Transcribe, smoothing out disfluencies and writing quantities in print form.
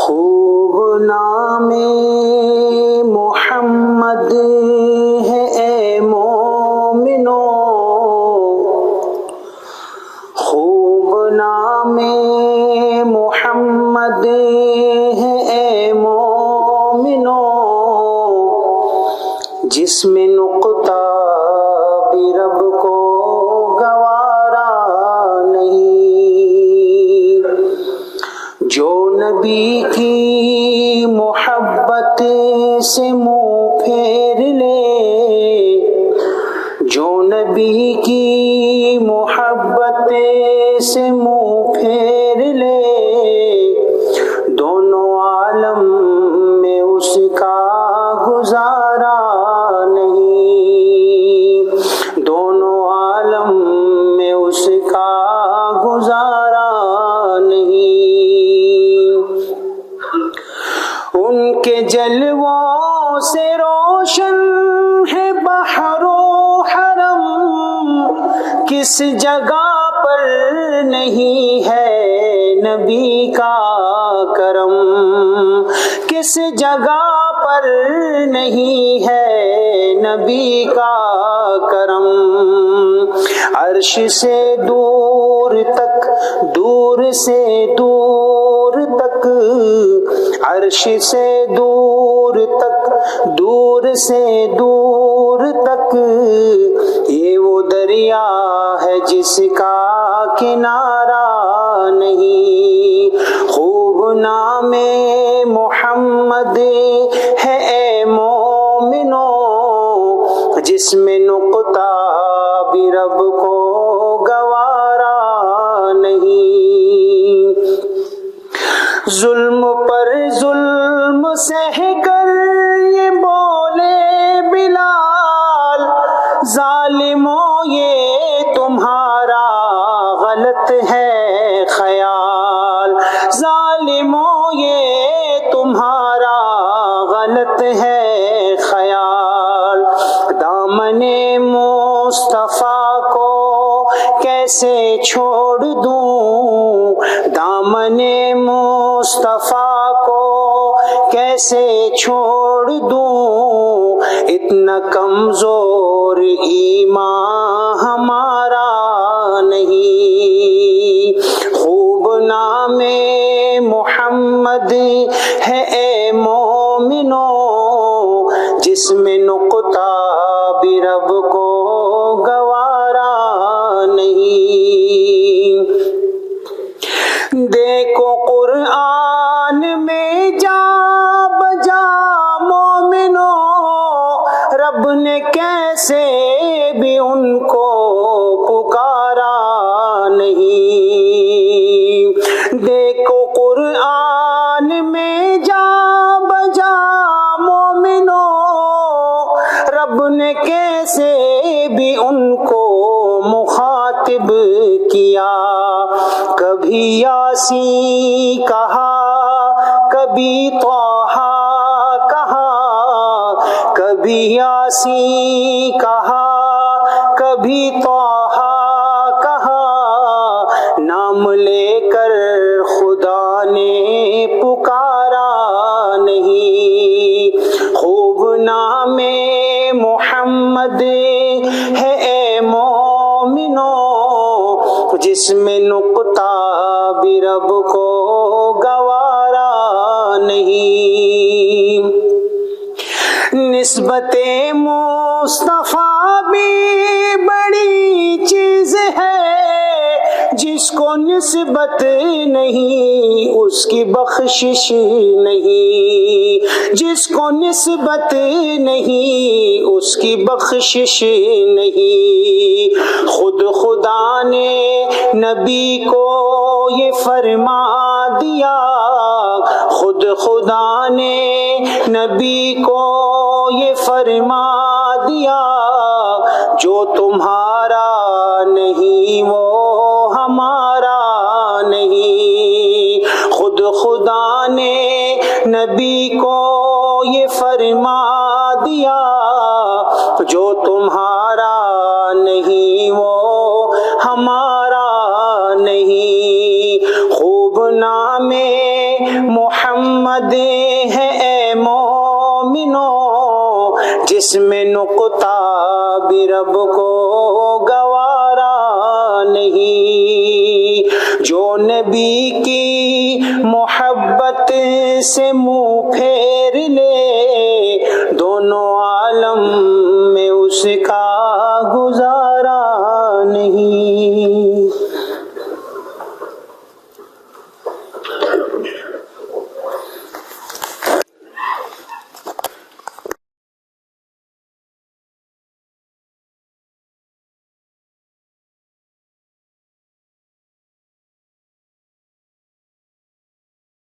خوب نام محمد ہے اے مومنو، خوب نام محمد ہے اے مومنو، جس میں نقطہ بھی رب کو گوارا نہیں، جو نبی کی محبت سے منہ پھیر لے، جو نبی کی محبت سے منہ پھیر لے، دونوں عالم میں اس کا گزارا نہیں، دونوں عالم میں اس کا گزارا نہیں۔ ان کے جلووں سے روشن ہے بحر و حرم، کس جگہ پر نہیں ہے نبی کا کرم، کس جگہ پر نہیں ہے نبی کا کرم۔ عرش سے دور تک، دور سے دور تک، عرش سے دور تک، دور سے دور تک، یہ وہ دریا ہے جس کا کنارہ نہیں۔ خوب نام محمد ہے اے مومنو، جس میں نقطہ بھی رب کو گوارا نہیں۔ ظلم پر ظلم سہ کر یہ بولے بلال، ظالموں یہ تمہارا غلط ہے خیال، ظالموں یہ تمہارا غلط ہے خیال۔ دامن مصطفیٰ کو کیسے چھوڑ دوں، دامن مصطفیٰ کو کیسے چھوڑ دوں، اتنا کمزور ایمان ہمارا نہیں۔ خوب نام محمد ہے اے مومنو، جس میں نقطہ بھی رب کو گوارا نہیں۔ دیکھو قرآن میں جا بجا مومنو، رب نے کیسے بھی ان کو پکارا نہیں۔ دیکھو قرآن میں جا بجا مومنو، رب نے کیسے بھی ان کو مخاطب کیا، کبھی یاسین کہا، کبھی طٰہٰ کہا، کبھی یاسین کہا، کبھی طٰہٰ کہا، نام لے کر خدا نے پکارا نہیں۔ خوب نام محمد ہے اے مومنو، جس میں نقطہ بھی رب کو گوارا نہیں۔ نسبت مصطفیٰ بھی بڑی چیز ہے، جس کو نسبت نہیں اس کی بخشش نہیں، جس کو نسبت نہیں اس کی بخشش نہیں۔ خود خدا نے نبی کو یہ فرما دیا، خود خدا نے نبی کو یہ فرما دیا، جو تمہارا نہیں وہ ہمارا نہیں۔ خود خدا نے نبی کو یہ فرما دیا، جو تمہارا نہیں وہ ہمارا نہیں۔ خوب نام محمد ہے اے مومنو، جس میں نقطہ بھی رب کو گوارا نہیں۔ جو نبی کی محبت سے منہ پھیر